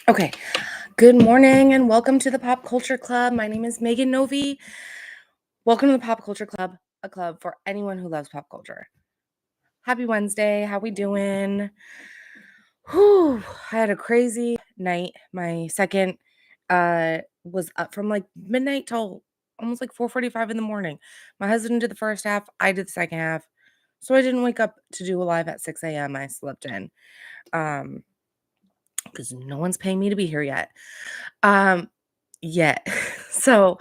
Okay. Good morning and welcome to the Pop Culture Club. My name is Megan Novi. Welcome to the Pop Culture Club, a club for anyone who loves pop culture. Happy Wednesday. How we doing? Whew. I had a crazy night. My second was up from like midnight till almost like 4:45 in the morning. My husband did the first half, I did the second half. So I didn't wake up to do a live at 6 a.m. I slept in. Because no one's paying me to be here yet. Um, yet. So,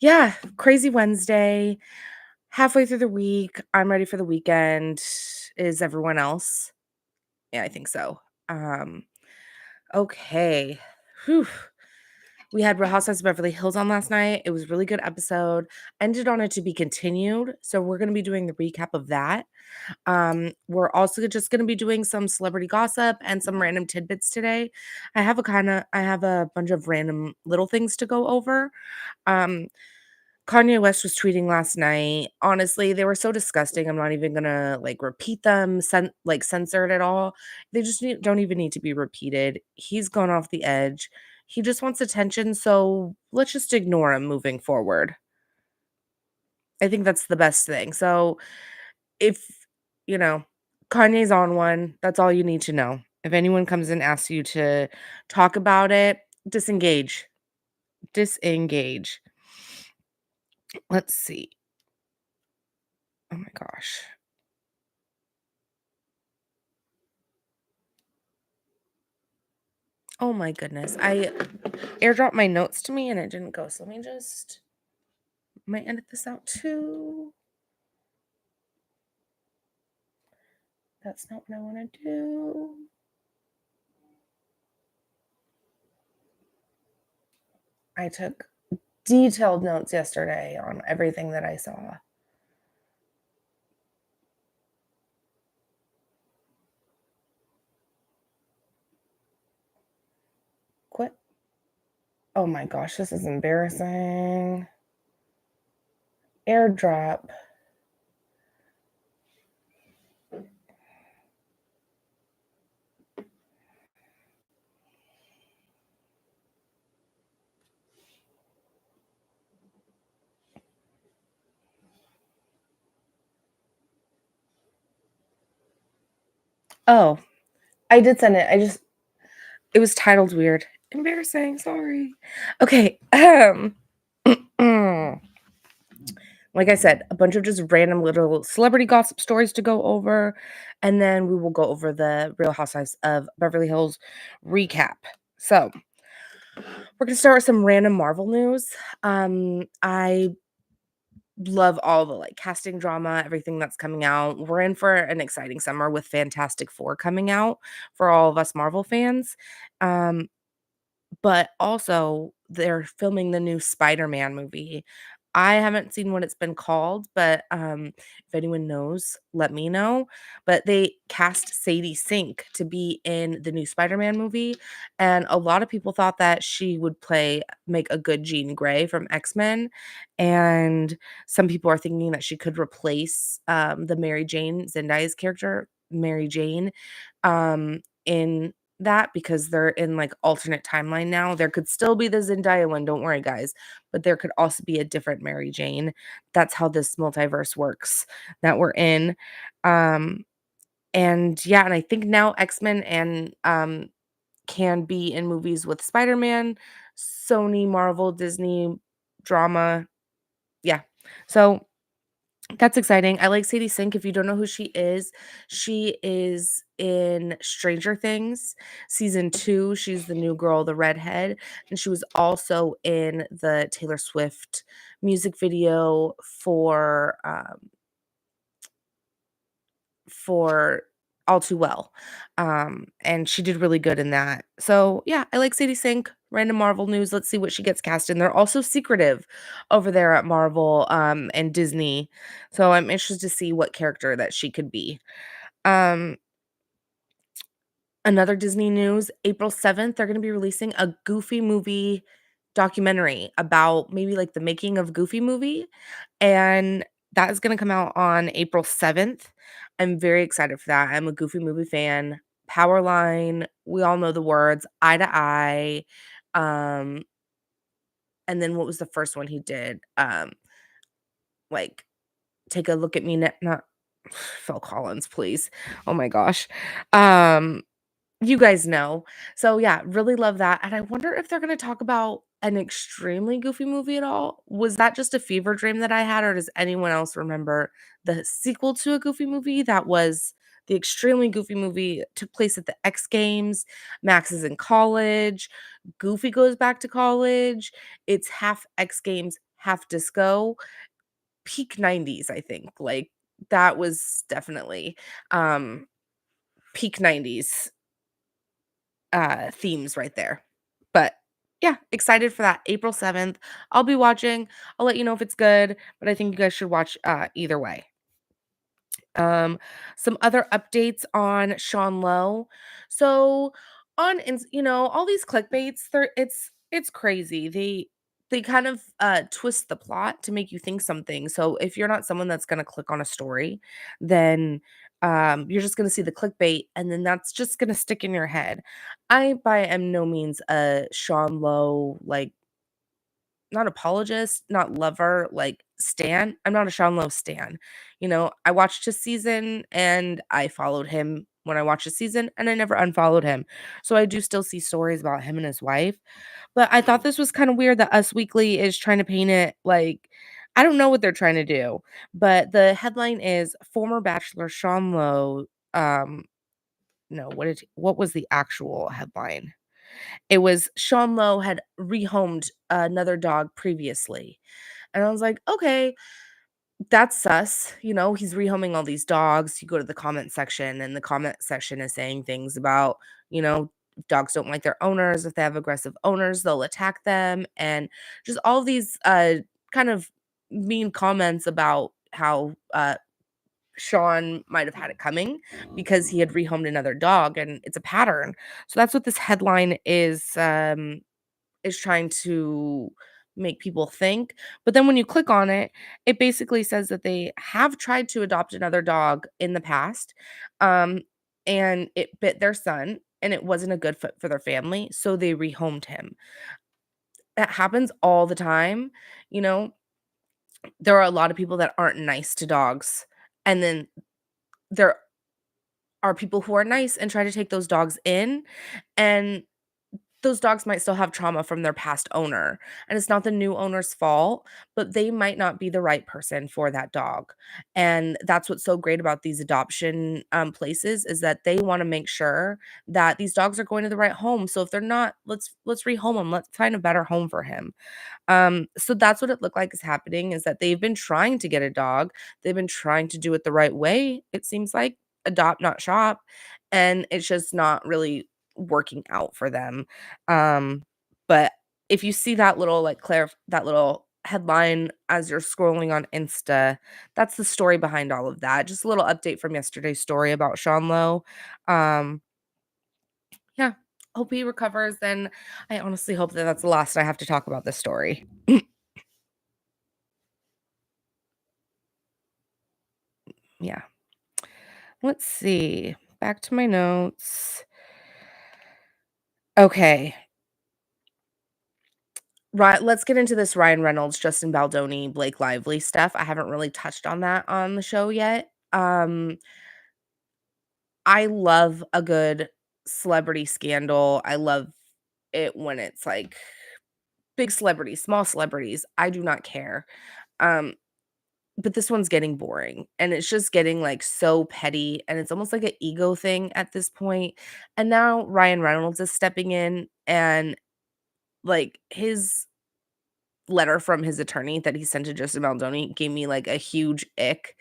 yeah, crazy Wednesday, halfway through the week. I'm ready for the weekend. Is everyone else? Yeah, I think so. Um, okay. Whew. We had Real Housewives of Beverly Hills on last night. It was a really good episode. Ended on it to be continued. So we're going to be doing the recap of that. We're also just going to be doing some celebrity gossip and some random tidbits today. I have a bunch of random little things to go over. Um, Kanye West was tweeting last night. Honestly, they were so disgusting. I'm not even gonna like repeat them, censored at all. They just don't even need to be repeated. He's gone off the edge. He just wants attention, so let's just ignore him moving forward. I think that's the best thing. So if, you know, Kanye's on one, that's all you need to know. If anyone comes and asks you to talk about it, disengage. Disengage. Let's see. Oh my gosh. Oh my goodness. I airdropped my notes to me and it didn't go. So let me just might edit this out too. That's not what I want to do. I took detailed notes yesterday on everything that I saw. Quit. Oh my gosh, this is embarrassing. Airdrop. Oh, I did send it. It was titled weird. Embarrassing, sorry. Okay. Like I said, a bunch of just random little celebrity gossip stories to go over, and then we will go over the Real Housewives of Beverly Hills recap. So, we're gonna start with some random Marvel news. I love all the like casting drama, everything that's coming out. We're in for an exciting summer with Fantastic Four coming out for all of us Marvel fans. Um, but also they're filming the new Spider-Man movie. I haven't seen what it's been called, but if anyone knows, let me know. But they cast Sadie Sink to be in the new Spider-Man movie, and a lot of people thought that she would make a good Jean Grey from X-Men, and some people are thinking that she could replace the Mary Jane Zendaya's character, Mary Jane, in that because they're in like alternate timeline now. There could still be the Zendaya one, don't worry guys, but there could also be a different Mary Jane. That's how this multiverse works that we're in. Um and yeah, and I think now X-Men and can be in movies with Spider-Man, Sony, Marvel, Disney drama. Yeah. So that's exciting. I like Sadie Sink. If you don't know who she is in Stranger Things season 2. She's the new girl, the redhead, and she was also in the Taylor Swift music video for All Too Well. And she did really good in that. So yeah, I like Sadie Sink. Random Marvel news. Let's see what she gets cast in. They're also secretive over there at Marvel and Disney. So I'm interested to see what character that she could be. Um, Another Disney news, April 7th, they're gonna be releasing a Goofy movie documentary about maybe like the making of Goofy movie. And That is gonna come out on April 7th. I'm very excited for that. I'm a Goofy movie fan. Powerline, we all know the words, Eye to Eye, um, and then what was the first one he did? Like, Take a Look at Me not Phil Collins, please. Oh my gosh. Um You guys know. So, yeah, really love that, and I wonder if they're gonna talk about an extremely goofy movie at all. Was that just a fever dream that I had, or does anyone else remember the sequel to a Goofy movie that was the extremely goofy movie, took place at the X Games, Max is in college, Goofy goes back to college, it's half X Games, half disco, peak '90s, I think, like, that was definitely, um, peak '90s themes right there. But yeah, excited for that April 7th. I'll be watching. I'll let you know if it's good, but I think you guys should watch either way. Um, some other updates on Sean Lowe. So all these clickbaits, it's crazy. They kind of twist the plot to make you think something. So if you're not someone that's gonna click on a story, then you're just gonna see the clickbait and then that's just gonna stick in your head. I by am no means a Sean Lowe like not apologist, not lover, like stan. I'm not a Sean Lowe stan. I watched his season and I followed him when I watched his season and I never unfollowed him. So I do still see stories about him and his wife. But I thought this was kind of weird that Us Weekly is trying to paint it like I don't know what they're trying to do, but the headline is former bachelor Sean Lowe. No, what was the actual headline? It was Sean Lowe had rehomed another dog previously. And I was like, "Okay, that's sus." He's rehoming all these dogs. You go to the comment section, and the comment section is saying things about, if dogs don't like their owners, if they have aggressive owners, they'll attack them, and just all these kind of mean comments about how Sean might have had it coming because he had rehomed another dog, and it's a pattern. So that's what this headline is trying to make people think. But then when you click on it, it basically says that they have tried to adopt another dog in the past, um, and it bit their son, and it wasn't a good fit for their family, so they rehomed him. That happens all the time. You know, there are a lot of people that aren't nice to dogs, and then there are people who are nice and try to take those dogs in, and those dogs might still have trauma from their past owner, and it's not the new owner's fault, but they might not be the right person for that dog, and that's what's so great about these adoption, places is that they wanna make sure that these dogs are going to the right home, so if they're not, let's rehome them. Let's find a better home for him. So that's what it looked like is happening is that they've been trying to get a dog. They've been trying to do it the right way, it seems like, adopt, not shop, and it's just not really working out for them. But if you see that little that little headline as you're scrolling on Insta, that's the story behind all of that. Just a little update from yesterday's story about Sean Lowe. Um, yeah, hope he recovers, and I honestly hope that that's the last I have to talk about this story. Yeah. Let's see. Back to my notes. Okay. Right, let's get into this Ryan Reynolds, Justin Baldoni, Blake Lively stuff. I haven't really touched on that on the show yet. I love a good celebrity scandal. I love it when it's like big celebrities, small celebrities. I do not care. Um, but this one's getting boring and it's just getting like so petty and it's almost like an ego thing at this point. And now Ryan Reynolds is stepping in and like his letter from his attorney that he sent to Justin Baldoni gave me like a huge ick.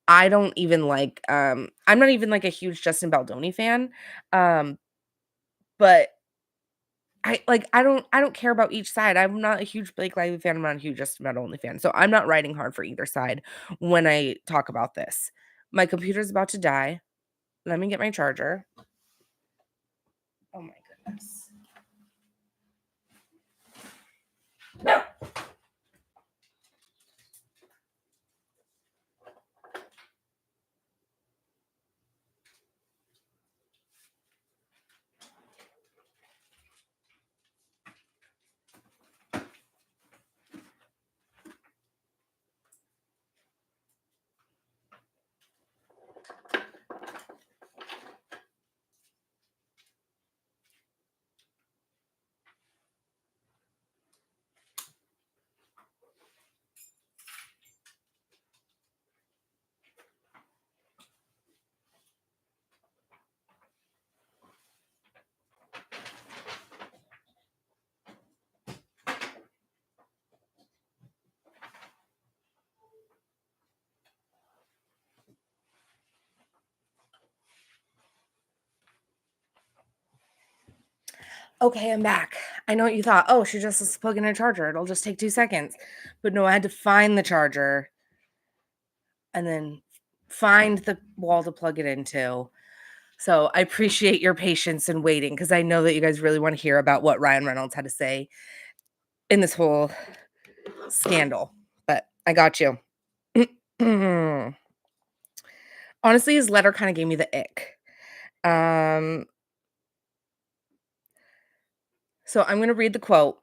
I don't even like I'm not even like a huge Justin Baldoni fan. Um but I don't care about each side. I'm not a huge Blake Lively fan. I'm not a huge Justin Baldoni fan. So I'm not riding hard for either side when I talk about this. My computer's about to die. Let me get my charger. Oh my goodness. Okay, I'm back. I know what you thought. Oh, she just is plugging in a charger. It'll just take 2 seconds. But no, I had to find the charger and then find the wall to plug it into. So I appreciate your patience and waiting because I know that you guys really want to hear about what Ryan Reynolds had to say in this whole scandal. But I got you. Honestly, his letter kind of gave me the ick. Um, so I'm going to read the quote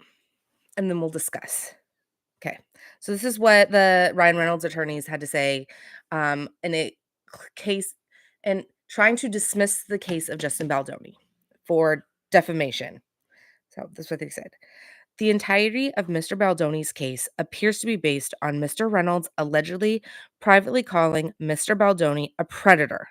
and then we'll discuss. Okay. So this is what the Ryan Reynolds attorneys had to say in a case and trying to dismiss the case of Justin Baldoni for defamation. So that's what they said. The entirety of Mr. Baldoni's case appears to be based on Mr. Reynolds allegedly privately calling Mr. Baldoni a predator.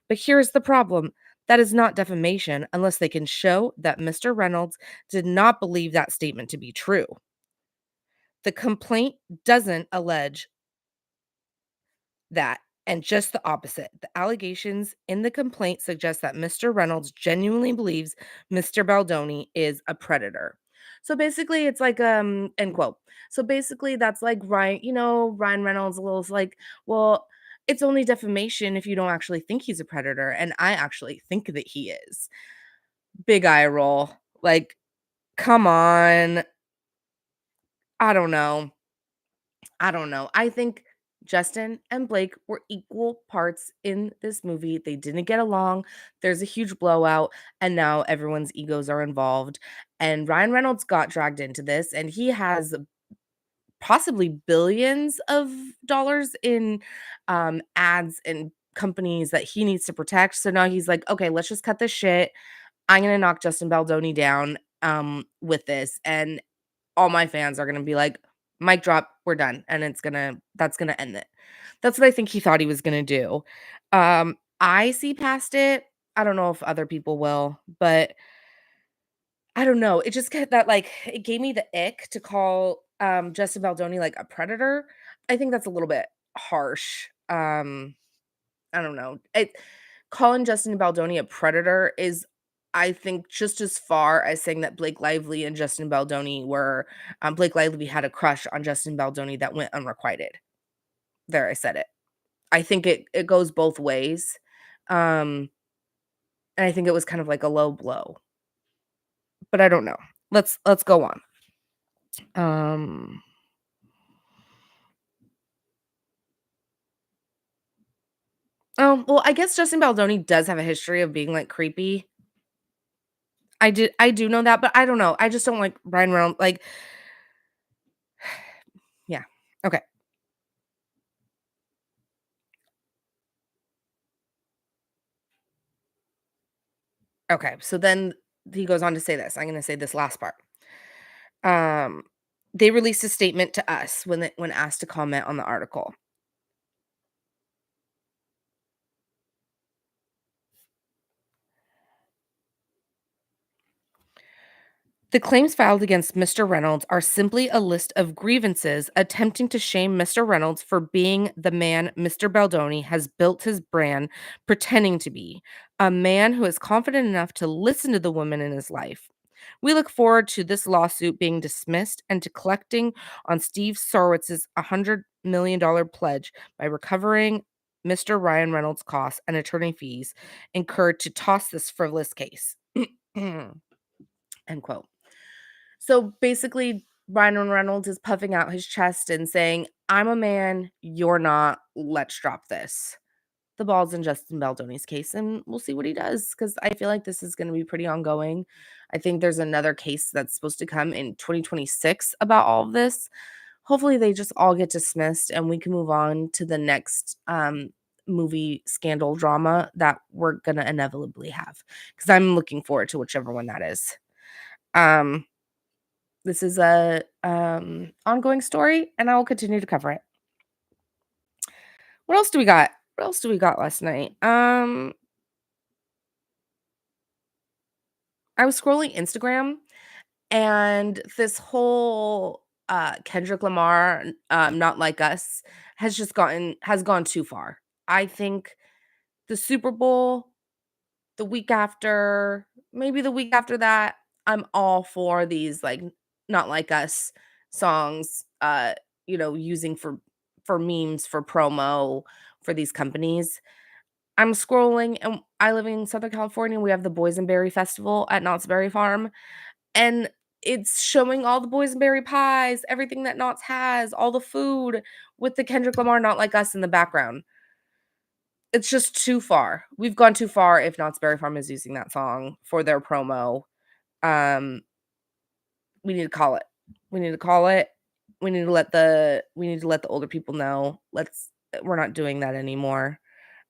But here's the problem. That is not defamation unless they can show that Mr. Reynolds did not believe that statement to be true. The complaint doesn't allege that, and just the opposite. The allegations in the complaint suggest that Mr. Reynolds genuinely believes Mr. Baldoni is a predator. So basically, it's like end quote. So basically, that's like Ryan Reynolds a little like, well, it's only defamation if you don't actually think he's a predator, and I actually think that he is. Big eye roll. Like, come on. I don't know. I don't know. I think Justin and Blake were equal parts in this movie. They didn't get along. There's a huge blowout, and now everyone's egos are involved. And Ryan Reynolds got dragged into this, and he has possibly billions of dollars in ads and companies that he needs to protect. So now he's like, okay, let's just cut this shit. I'm gonna knock Justin Baldoni down with this. And all my fans are gonna be like, "Mic drop, we're done," and that's gonna end it. That's what I think he thought he was gonna do. I see past it. I don't know if other people will, but I don't know. It just get that like it gave me the ick to call Justin Baldoni like a predator. I think that's a little bit harsh. I don't know. Calling Justin Baldoni a predator is, I think, just as far as saying that Blake Lively and Justin Baldoni were Blake Lively had a crush on Justin Baldoni that went unrequited. There, I said it. I think it goes both ways. Um, and I think it was kind of like a low blow. But I don't know. Let's go on. Um Oh, well, I guess Justin Baldoni does have a history of being like creepy. I do know that, but I don't know. I just don't like Ryan Reynolds. Like, yeah. Okay. Okay. So then he goes on to say this. I'm going to say this last part. Um, they released a statement to us when asked to comment on the article. The claims filed against Mr. Reynolds are simply a list of grievances attempting to shame Mr. Reynolds for being the man Mr. Baldoni has built his brand pretending to be, a man who is confident enough to listen to the women in his life. We look forward to this lawsuit being dismissed and to collecting on Steve Sorowitz's $100 million pledge by recovering Mr. Ryan Reynolds' costs and attorney fees incurred to toss this frivolous case. End quote. So basically, Ryan Reynolds is puffing out his chest and saying, I'm a man, you're not. Let's drop this. The ball's in Justin Baldoni's case, and we'll see what he does because I feel like this is going to be pretty ongoing. I think there's another case that's supposed to come in 2026 about all of this. Hopefully, they just all get dismissed and we can move on to the next movie scandal drama that we're going to inevitably have because I'm looking forward to whichever one that is. Um, this is a ongoing story, and I will continue to cover it. What else do we got? What else do we got last night? I was scrolling Instagram, and this whole Kendrick Lamar, Not Like Us, has gone too far. I think the Super Bowl, the week after, maybe the week after that. I'm all for these, like, Not Like Us songs, using for memes, for promo, for these companies. I'm scrolling, and I live in Southern California, we have the Boysenberry Festival at Knott's Berry Farm, and it's showing all the boysenberry pies, everything that Knott's has, all the food with the Kendrick Lamar Not Like Us in the background. It's just too far. We've gone too far if Knott's Berry Farm is using that song for their promo. Um, we need to call it. We need to call it. We need to let the older people know. We're not doing that anymore.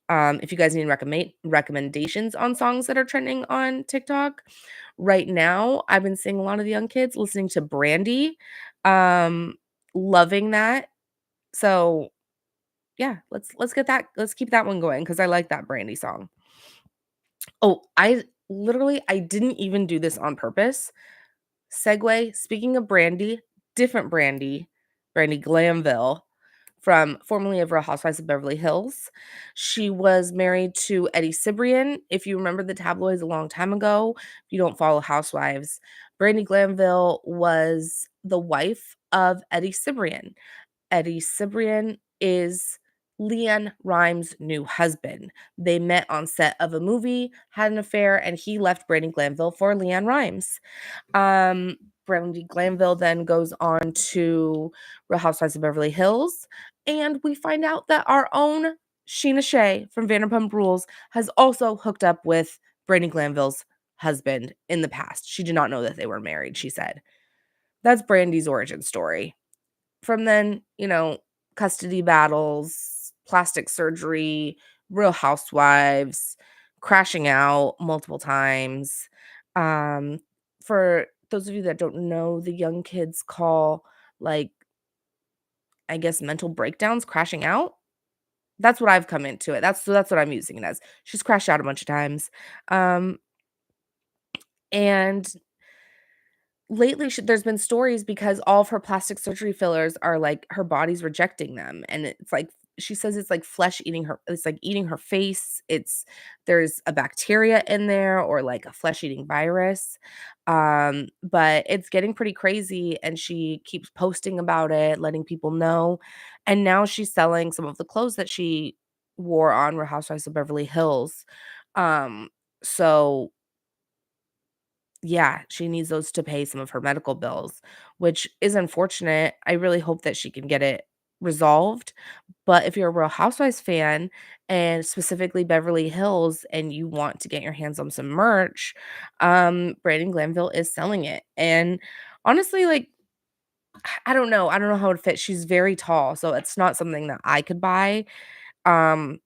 If you guys need recommendations on songs that are trending on TikTok, right now, I've been seeing a lot of the young kids listening to Brandy, um, loving that. So, yeah, let's keep that one going because I like that Brandy song. Oh, I didn't even do this on purpose. Segue, speaking of Brandy, different Brandy, Brandy Glanville from formerly of Real Housewives of Beverly Hills. She was married to Eddie Cibrian. If you remember the tabloids a long time ago, if you don't follow Housewives, Brandy Glanville was the wife of Eddie Cibrian. Eddie Cibrian is Leanne Rimes' new husband. They met on set of a movie, had an affair, and he left Brandy Glanville for Leanne Rimes. Brandy Glanville then goes on to Real Housewives of Beverly Hills, and we find out that our own Sheena Shea from Vanderpump Rules has also hooked up with Brandy Glanville's husband in the past. She did not know that they were married, she said. That's Brandy's origin story. From then, custody battles, plastic surgery, Real Housewives, crashing out multiple times. Um, for those of you that don't know, the young kids call, like, I guess, mental breakdowns crashing out. That's what I've come into it. That's what I'm using it as. She's crashed out a bunch of times. Um, and lately there's been stories because all of her plastic surgery fillers are like her body's rejecting them, and it's like she says it's like flesh eating her, it's like eating her face. There's a bacteria in there, or like a flesh eating virus. But it's getting pretty crazy, and she keeps posting about it, letting people know. And now she's selling some of the clothes that she wore on Real Housewives of Beverly Hills. So yeah, she needs those to pay some of her medical bills, which is unfortunate. I really hope that she can get it resolved. But if you're a Real Housewives fan, and specifically Beverly Hills, and you want to get your hands on some merch, Brandon Glanville is selling it. And honestly, like, I don't know. I don't know how it fits. She's very tall, so it's not something that I could buy. Um,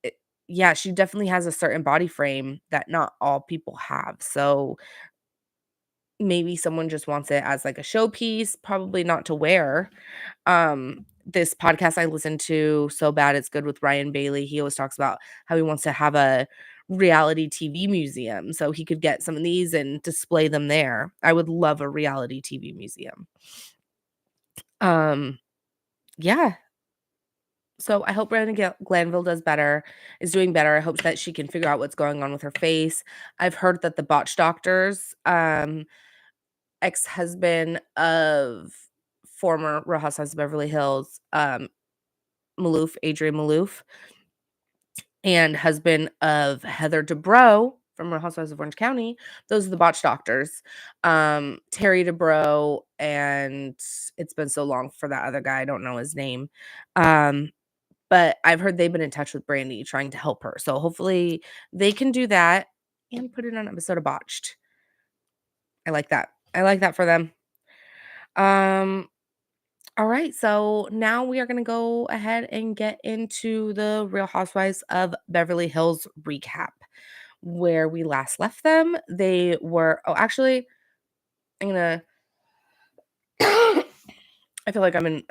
it- yeah, she definitely has a certain body frame that not all people have. So maybe someone just wants it as like a showpiece, probably not to wear. This podcast I listened to, So Bad It's Good with Ryan Bailey, he always talks about how he wants to have a reality TV museum so he could get some of these and display them there. I would love a reality TV museum. Um, yeah. So I hope Brandon Glanville is doing better. I hope that she can figure out what's going on with her face. I've heard that the botch doctors, ex-husband of former Real Housewives of Beverly Hills, Adrian Malouf, and husband of Heather Dubrow from Real Housewives of Orange County. Those are the botch doctors. Terry Dubrow, and it's been so long for that other guy. I don't know his name. But I've heard they've been in touch with Brandy trying to help her. So hopefully they can do that and put it on an episode of Botched. I like that. I like that for them. Um, all right, so now we are going to go ahead and get into the Real Housewives of Beverly Hills recap. Where we last left them, they were, oh, actually, I'm going to, I feel like I'm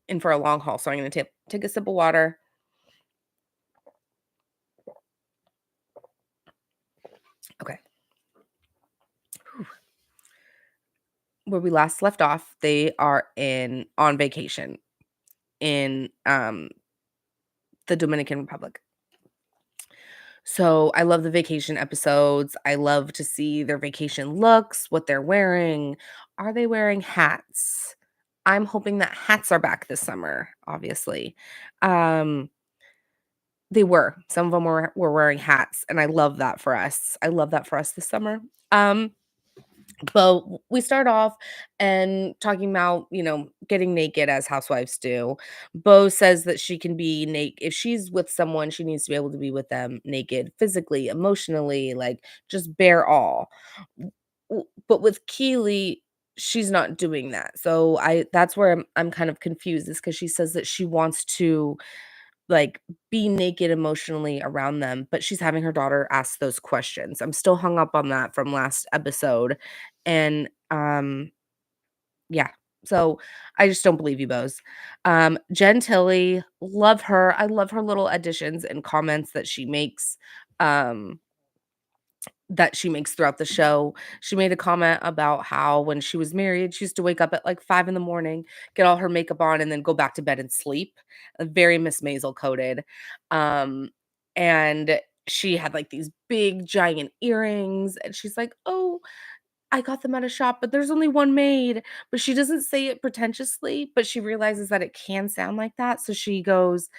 in for a long haul, so I'm going to take a sip of water. Okay. Whew. Where we last left off, they are on vacation in the Dominican Republic. So, I love the vacation episodes. I love to see their vacation looks, what they're wearing. Are they wearing hats? I'm hoping that hats are back this summer, obviously. Um, they were. Some of them were wearing hats, and I love that for us. I love that for us this summer. Um, but we start off and talking about, getting naked as housewives do. Bo says that she can be naked if she's with someone, she needs to be able to be with them naked physically, emotionally, like just bare all. But with Keely, she's not doing that. So I that's where I'm kind of confused is because she says that she wants to like be naked emotionally around them, but she's having her daughter ask those questions. I'm still hung up on that from last episode. And yeah. So I just don't believe you, Bose. Jen Tilly, love her. I love her little additions and comments um that she makes throughout the show. She made a comment about how when she was married, she used to wake up at like 5 in the morning, get all her makeup on, and then go back to bed and sleep. Very Miss Maisel coded. Um, and she had like these big giant earrings, and she's like, "Oh, I got them at a shop, but there's only one made." But she doesn't say it pretentiously, but she realizes that it can sound like that. So she goes,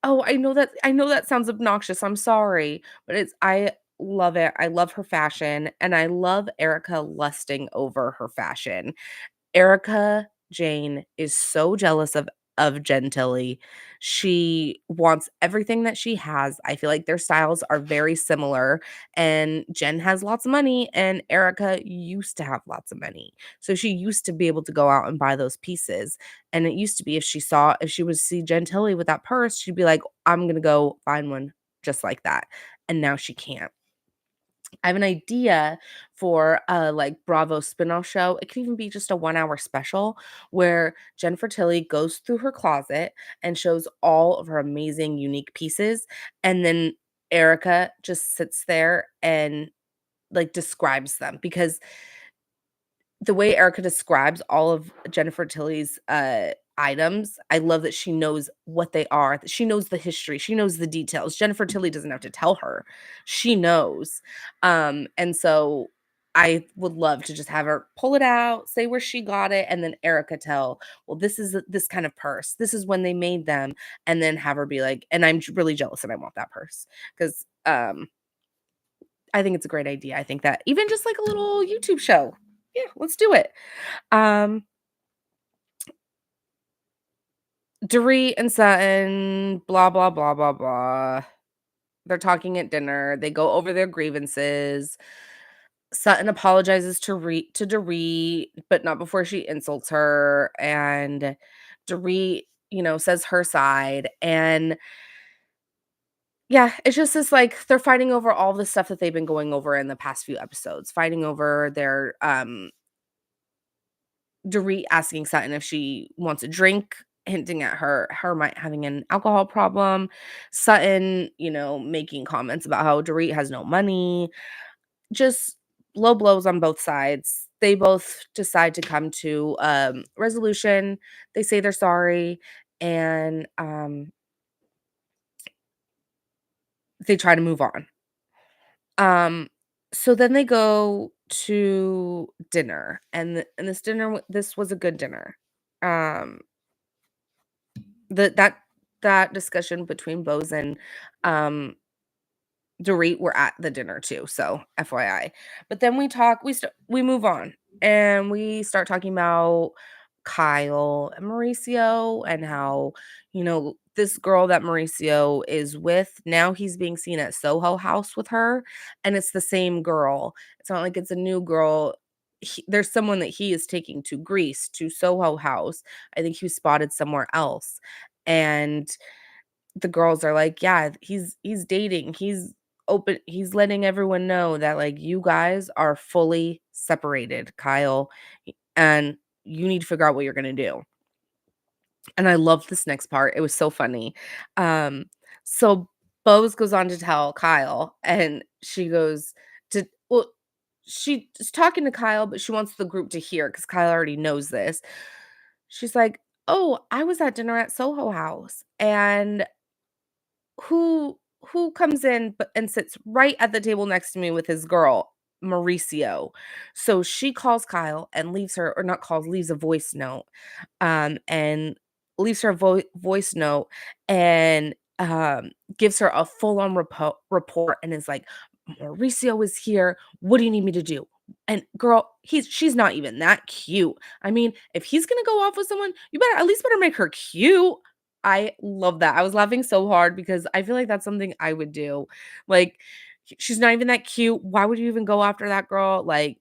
"Oh, I know that sounds obnoxious, I'm sorry." But I love it. I love her fashion, and I love Erica lusting over her fashion. Erica Jane is so jealous of Gentilly. She wants everything that she has. I feel like their styles are very similar, and Jen has lots of money and Erica used to have lots of money. So she used to be able to go out and buy those pieces. And it used to be if she would see Gentilly with that purse, she'd be like, "I'm going to go find one just like that." And now she can't. I have an idea for a like Bravo spinoff show. It could even be just a 1 hour special where Jennifer Tilly goes through her closet and shows all of her amazing, unique pieces. And then Erica just sits there and like describes them because the way Erica describes all of Jennifer Tilly's, items, I love that she knows what they are, that she knows the history, she knows the details. Jennifer Tilly doesn't have to tell her. She knows. And so I would love to just have her pull it out, say where she got it, and then Erica tell, "Well, this is this kind of purse. This is when they made them," and then have her be like, "And I'm really jealous and I want that purse," 'cause, I think it's a great idea. I think that even just like a little YouTube show. Yeah, let's do it. Um, Dorit and Sutton, blah, blah, blah, blah, blah. They're talking at dinner. They go over their grievances. Sutton apologizes to Dorit, but not before she insults her. And Dorit, says her side. And yeah, it's just this like they're fighting over all the stuff that they've been going over in the past few episodes, fighting over their Dorit asking Sutton if she wants a drink, hinting at her might having an alcohol problem. Sutton, making comments about how Dorit has no money. Just low blows on both sides. They both decide to come to resolution. They say they're sorry, and they try to move on. Um, so then they go to dinner, and this was a good dinner. Um, The that discussion between Bose and, um, Dorit were at the dinner too, so FYI. But then we move on, and we start talking about Kyle and Mauricio and how, this girl that Mauricio is with, now he's being seen at Soho House with her, and it's the same girl. It's not like it's a new girl. There's someone that he is taking to Greece, to Soho House. I think he was spotted somewhere else, and the girls are like, "Yeah, he's dating. He's letting everyone know that like you guys are fully separated, Kyle, and you need to figure out what you're going to do." And I love this next part. It was so funny. Um so Bose goes on to tell Kyle, and she goes to well she is talking to Kyle, but she wants the group to hear cuz Kyle already knows this. She's like, "Oh, I was at dinner at Soho House, and who who comes in and sits right at the table next to me with his girl, Mauricio. So she calls Kyle and leaves her, or not calls, leaves a voice note, and leaves her a voice note and gives her a full on report and is like, Mauricio is here. What do you need me to do? And girl, she's not even that cute. I mean, if he's gonna go off with someone, you better at least better make her cute. I love that. I was laughing so hard because I feel like that's something I would do. Like, she's not even that cute. Why would you even go after that girl? Like,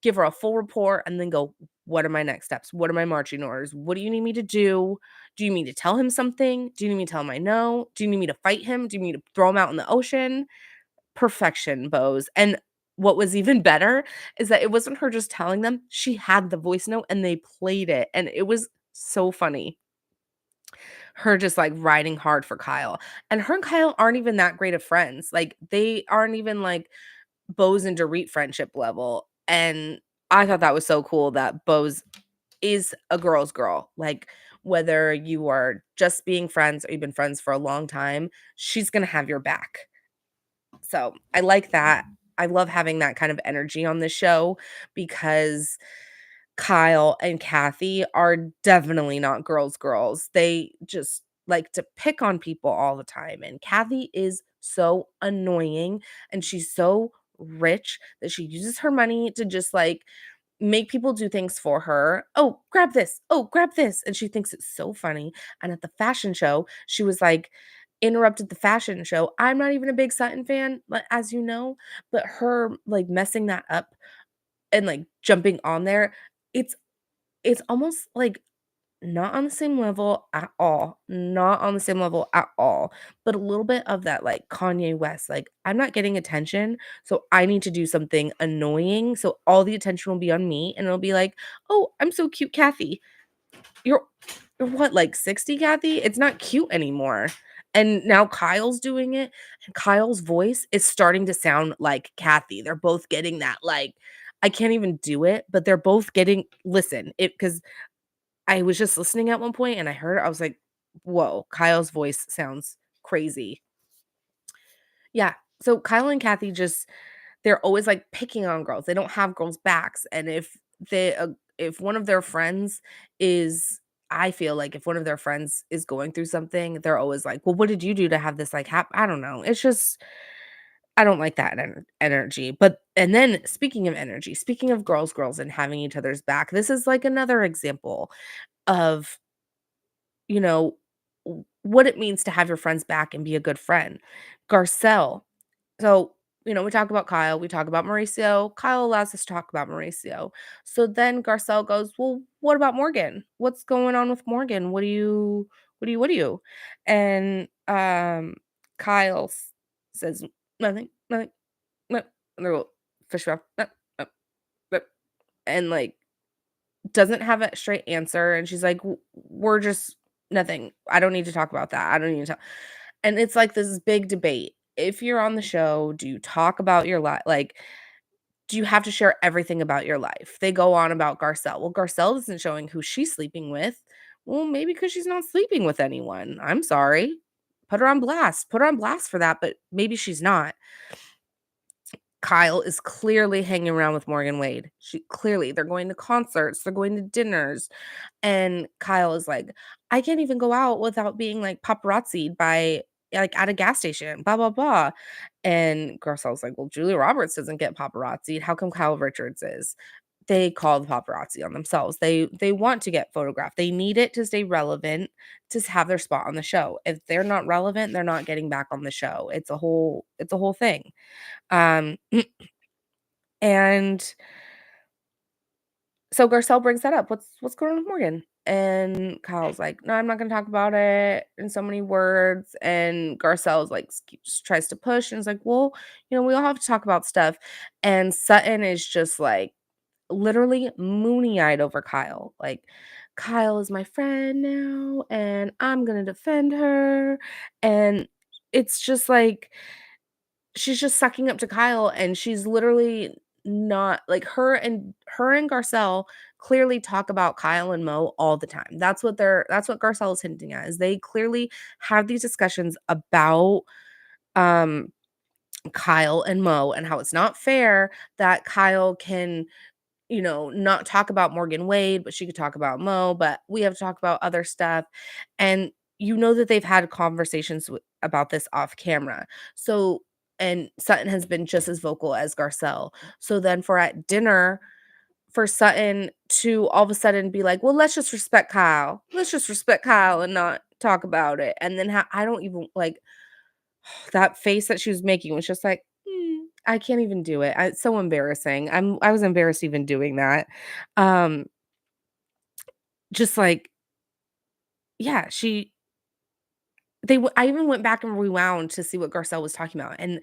give her a full report and then go, what are my next steps? What are my marching orders? What do you need me to do? Do you need me to tell him something? Do you need me to tell him I know? Do you need me to fight him? Do you need me to throw him out in the ocean? Perfection, Bose. And what was even better is that it wasn't her just telling them. She had the voice note and they played it. And it was so funny. Her just, like, riding hard for Kyle, and her and Kyle aren't even that great of friends, like, they aren't even, like, Bose and Dorit friendship level, and I thought that was so cool that Bose is a girl's girl, like, whether you are just being friends or you've been friends for a long time, she's gonna have your back. So, I like that. I love having that kind of energy on the show because Kyle and Kathy are definitely not girls girls. They just like to pick on people all the time, and Kathy is so annoying, and she's so rich that she uses her money to just, like, make people do things for her. "Oh, grab this. Oh, grab this," and she thinks it's so funny, and at the fashion show, she was, like, interrupted the fashion show. I'm not even a big Sutton fan, but as you know, but her, like, messing that up and, like, jumping on there, it's it's almost, like, not on the same level at all, not on the same level at all, but a little bit of that, like, Kanye West, like, "I'm not getting attention, so I need to do something annoying, so all the attention will be on me," and it'll be like, "Oh, I'm so cute, Kathy." You're you're what, like, 60, Kathy? It's not cute anymore, and now Kyle's doing it, and Kyle's voice is starting to sound like Kathy. They're both getting that, like, I can't even do it, but they're both getting listen, it because I was just listening at one point and I heard it, I was like, "Whoa, Kyle's voice sounds crazy." Yeah, so Kyle and Kathy just they're always, like, picking on girls, they don't have girls' backs, and if one of their friends is I feel like if one of their friends is going through something, they're always like, "Well, what did you do to have this, like, I don't know, it's just I don't like that energy, but and then speaking of energy, speaking of girls and having each other's back, this is, like, another example of you know, what it means to have your friends back and be a good friend. Garcelle. So, we talk about Kyle, we talk about Mauricio. Kyle allows us to talk about Mauricio. So then Garcelle goes, "Well, what about Morgan? What's going on with Morgan? What do you?" And Kyle says, "Nothing, nothing, no." And they go, fish mouth, "No, no, no," and like doesn't have a straight answer, and she's like, We're just nothing. I don't need to talk about that. I don't need to talk." And it's like this big debate. If you're on the show, do you talk about your life? Like, do you have to share everything about your life? They go on about Garcelle. Well, Garcelle isn't showing who she's sleeping with. Well, maybe because she's not sleeping with anyone. I'm sorry. Put her on blast. Put her on blast for that, but maybe she's not. Kyle is clearly hanging around with Morgan Wade. They're going to concerts, they're going to dinners, and Kyle is like, "I can't even go out without being, like, paparazzi'd by like, at a gas station, blah, blah, blah." And Garcelle's like, "Well, Julia Roberts doesn't get paparazzi'd. How come Kyle Richards is?" They call the paparazzi on themselves. They want to get photographed. They need it to stay relevant, to have their spot on the show. If they're not relevant, they're not getting back on the show. It's a whole thing. Um, and so Garcelle brings that up. "What's going on with Morgan?" And Kyle's like, "No, I'm not gonna talk about it in so many words." And Garcelle's like keeps tries to push and is like, "Well, we all have to talk about stuff." And Sutton is just like literally moony-eyed over Kyle. Like, "Kyle is my friend now, and I'm gonna defend her." And it's just like she's just sucking up to Kyle, and she's literally not like her and Garcelle clearly talk about Kyle and Mo all the time. That's what Garcelle is hinting at, is they clearly have these discussions about um, Kyle and Mo, and how it's not fair that Kyle can, not talk about Morgan Wade, but she could talk about Mo, but we have to talk about other stuff. And that they've had conversations about this off camera. So, and Sutton has been just as vocal as Garcelle. So then for at dinner, for Sutton to all of a sudden be like, well, let's just respect Kyle. Let's just respect Kyle and not talk about it. And then I don't even like that face that she was making was just like, I can't even do it. It's so embarrassing. I was embarrassed even doing that. Um, just like, yeah, I even went back and rewound to see what Garcelle was talking about, and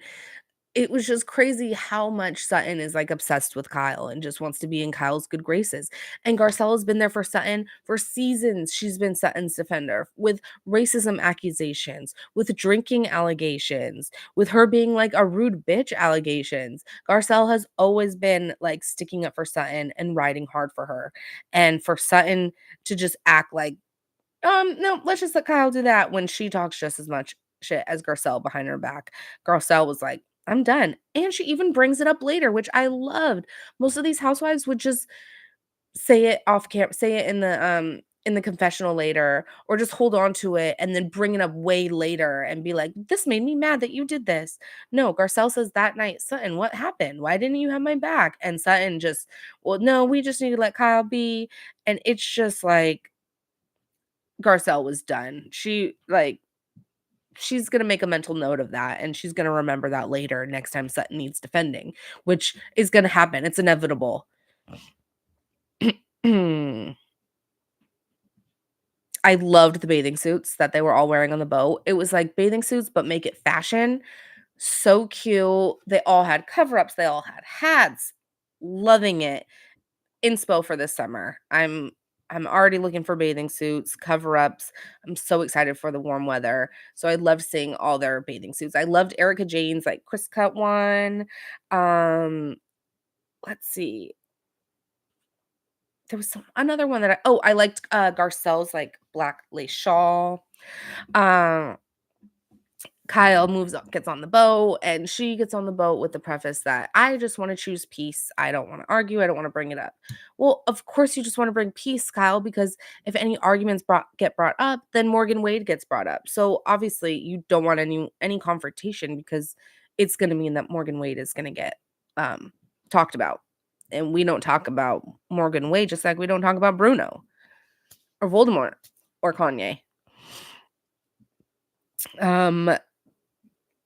it was just crazy how much Sutton is, like, obsessed with Kyle and just wants to be in Kyle's good graces, and Garcelle has been there for Sutton for seasons. She's been Sutton's defender with racism accusations, with drinking allegations, with her being, like, a rude bitch allegations. Garcelle has always been, like, sticking up for Sutton and riding hard for her, and for Sutton to just act like, no, let's just let Kyle do that," when she talks just as much shit as Garcelle behind her back. Garcelle was like, "I'm done." And she even brings it up later, which I loved. Most of these housewives would just say it off camera, say it in the confessional later, or just hold on to it and then bring it up way later and be like, "This made me mad that you did this." No, Garcelle says that night, "Sutton, what happened? Why didn't you have my back?" And Sutton just, "Well, no, we just need to let Kyle be." And it's just like Garcelle was done. She's gonna make a mental note of that, and she's gonna remember that later next time Sutton needs defending, which is gonna happen. It's inevitable. I loved the bathing suits that they were all wearing on the boat. It was like bathing suits, but make it fashion. So cute. They all had cover-ups, they all had hats. Loving it. Inspo for this summer. I'm already looking for bathing suits, cover-ups. I'm so excited for the warm weather. So I loved seeing all their bathing suits. I loved Erica Jane's like Chris cut one. Um, let's see. There was another one that I liked Garcelle's like black lace shawl. Um Kyle moves up, gets on the boat, and she gets on the boat with the preface that I just want to choose peace. I don't want to argue. I don't want to bring it up. Well, of course you just want to bring peace, Kyle, because if any arguments get brought up, then Morgan Wade gets brought up. So obviously you don't want any confrontation because it's going to mean that Morgan Wade is going to get talked about. And we don't talk about Morgan Wade just like we don't talk about Bruno or Voldemort or Kanye. Um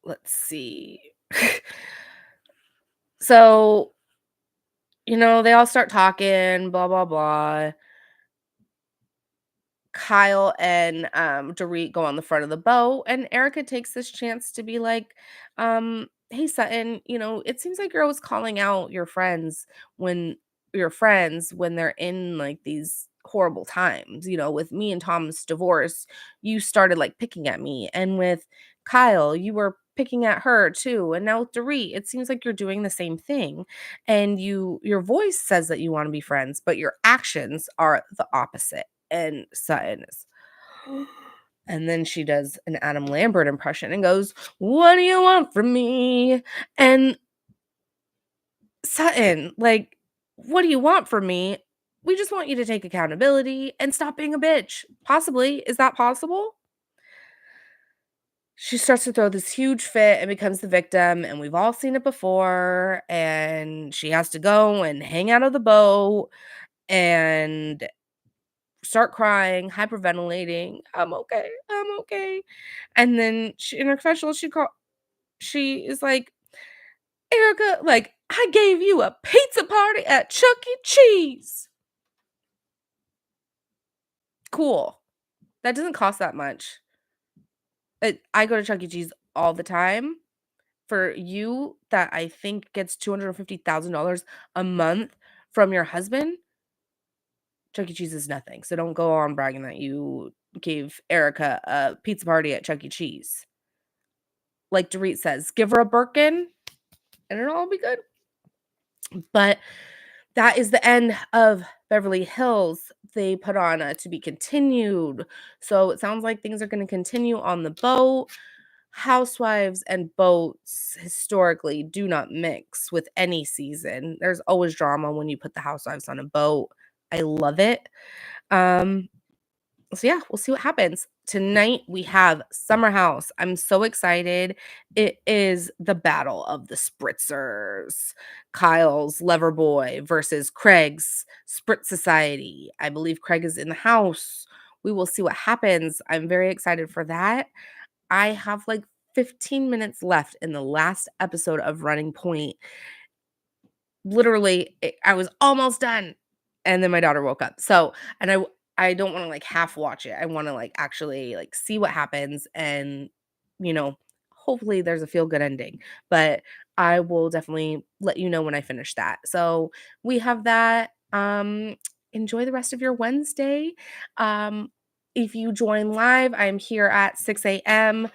let's see. So, they all start talking, blah, blah, blah. Kyle and Dorit go on the front of the boat, and Erica takes this chance to be like, hey Sutton, it seems like you're always calling out when your friends when they're in like these horrible times. With me and Tom's divorce, you started like picking at me, and with Kyle, you were picking at her too. And now with Dorit, it seems like you're doing the same thing. And your voice says that you want to be friends, but your actions are the opposite. And Sutton is and then she does an Adam Lambert impression and goes, "What do you want from me?" And Sutton, like, "What do you want from me? We just want you to take accountability and stop being a bitch." Possibly. Is that possible? She starts to throw this huge fit and becomes the victim, and we've all seen it before, and she has to go and hang out of the boat and start crying, hyperventilating. "I'm okay. I'm okay." And then in her confessional, she is like, "Erica, like, I gave you a pizza party at Chuck E. Cheese." Cool. That doesn't cost that much. I go to Chuck E. Cheese all the time. For you, that I think gets $250,000 a month from your husband, Chuck E. Cheese is nothing. So don't go on bragging that you gave Erica a pizza party at Chuck E. Cheese. Like Dorit says, give her a Birkin and it'll all be good. But that is the end of Beverly Hills. They put on a to be continued. So it sounds like things are going to continue on the boat. Housewives and boats historically do not mix with any season. There's always drama when you put the housewives on a boat. I love it. Um, so yeah, we'll see what happens. Tonight we have Summer House. I'm so excited. It is the battle of the spritzers. Kyle's Lover Boy versus Craig's Spritz Society. I believe Craig is in the house. We will see what happens. I'm very excited for that. I have like 15 minutes left in the last episode of Running Point. Literally, I was almost done, and then my daughter woke up. So, and I don't wanna, like, half watch it. I wanna, like, actually, like, see what happens and, you know, hopefully there's a feel good ending, but I will definitely let you know when I finish that. So, we have that. Enjoy the rest of your Wednesday. If you join live, I'm here at 6 AM.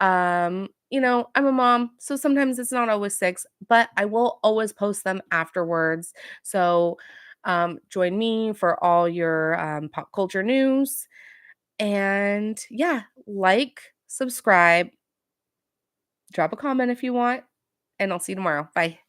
I'm a mom, so sometimes it's not always 6, but I will always post them afterwards. So, join me for all your pop culture news. And yeah, like, subscribe, drop a comment if you want, and I'll see you tomorrow. Bye.